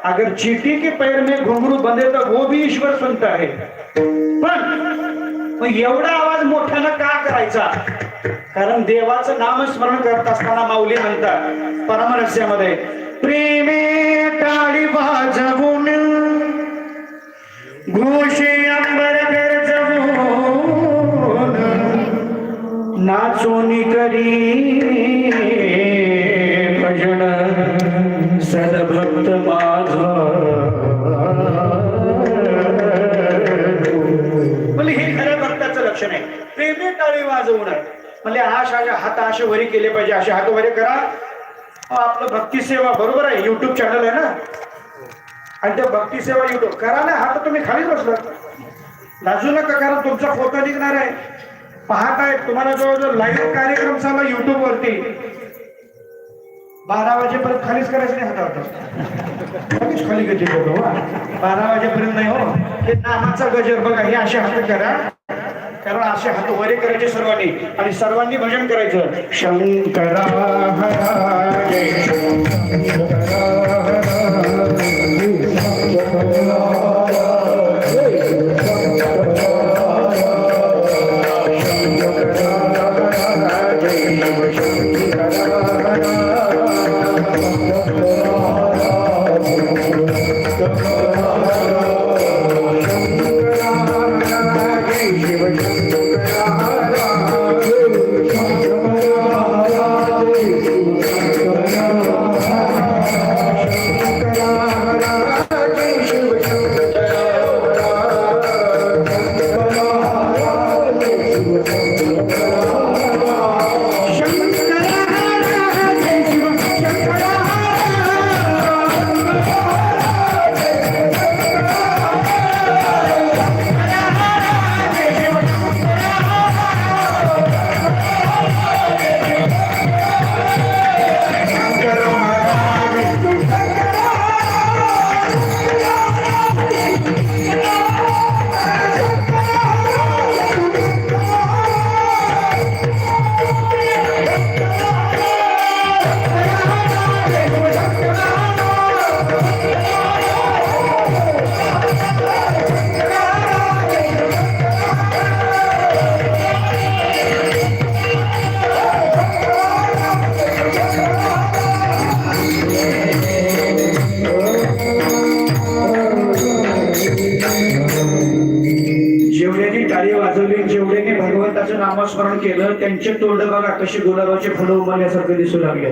अगर चींटी के पैर में घुंघरू बंधे तो वो भी ईश्वर सुनता है, पण एवढा आवाज मोठ्यानं का करायचा? कारण देवाचं नामस्मरण करत असताना माऊली म्हणतात परमरहस्यामध्ये, प्रेमे टाळी वाजवून घोषे अंबर गरजवून नाचोनी करी भजन सदभक्त माझा. म्हणजे हे खऱ्या भक्ताचं लक्षण आहे, प्रेमे टाळी वाजवून. म्हणजे हात असे वरी केले पाहिजे, असे हात वरी करा. आपलं भक्ती सेवा बरोबर आहे, युट्यूब चॅनल आहे ना, आणि त्या भक्ती सेवा युट्यूब करा ना. हात तुम्ही खाली बसला लाजू नका, कारण तुमचा फोटो निघणार आहे. पाहताय तुम्हाला जवळजवळ लाईव्ह कार्यक्रम चालू युट्यूब वरती. 12 वाजेपर्यंत खालीच करायचं नाही, हातावर खालीच खाली गजर बघा. 12 वाजेपर्यंत नाही हो, हे नामाचा गजर बघा. हे असे हात करा, कारण असे हात वरे करायचे सर्वांनी, आणि सर्वांनी भजन करायचं. शंकरा हरा जय शंकरा नामस्मरण केलं, त्यांचे तोंड बघा कशी गुलाबाचे फुलं उमलल्यासारखं दिसू लागले.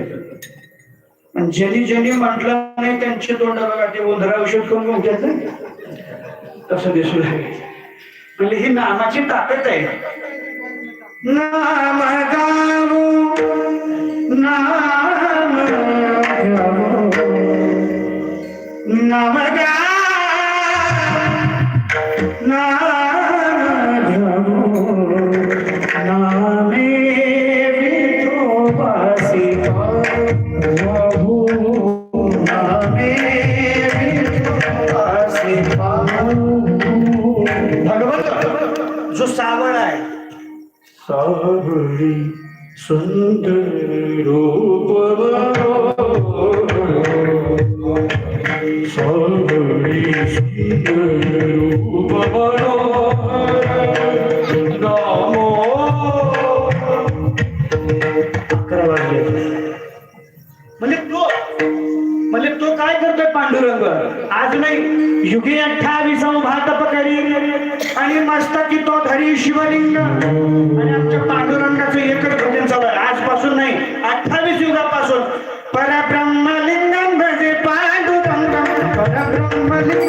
आणि ज्यांनी ज्यांनी म्हटलं नाही त्यांचे तोंड बघा ते उंदरा औषध करून घ्यायचं तसं दिसू लागले. म्हणजे ही नामाची ताकद आहे. नाम गावो नाम गावो नाम गावो नाम जो सावळ आहे, सावळी सुंदर रूप सावळी सुंदर रूप म्हणजे तो काय करतोय पांडुरंग? आज नाही युगे 28 भात पकडी आणि मस्तकी तो धरी शिवलिंग. आणि आमच्या पांडुरंगाचं एकच भजन चालू आहे आजपासून नाही, 28 युगापासून. परब्रह्मलिंगम भजे पांडुरंगम, परब्रह्मलिंगम भजे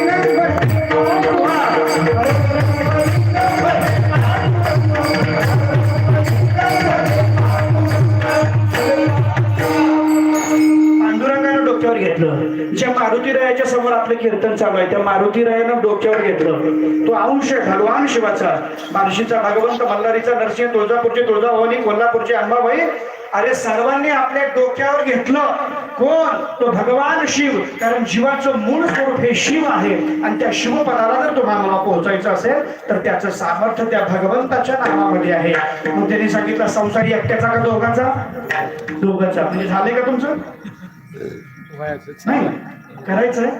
डोक्यावर घेतलं. ज्या मारुतीरायाच्या समोर आपलं कीर्तन चालू आहे त्या मारुतीरायानं डोक्यावर घेतलं. तो अंश भगवान शिवाचा, बार्शीचा भगवंत, मल्हारीचा नरसिंह, तुळजापूरचे तुळजाभवानी, कोल्हापूरचे अंबाबाई, अरे सर्वांनी आपल्या डोक्यावर घेतलं. कोण? तो भगवान शिव. कारण जीवाचं मूळ स्वरूप हे शिव आहे, आणि त्या शिवपदाला जर तुम्हाला पोहोचायचं असेल तर त्याचं सामर्थ्य त्या भगवंताच्या नामामध्ये आहे. मग त्यांनी सांगितलं संसारी एकट्याचा का दोघांचा? दोघांचा. म्हणजे झाले का तुमचं? नाही करायचंय.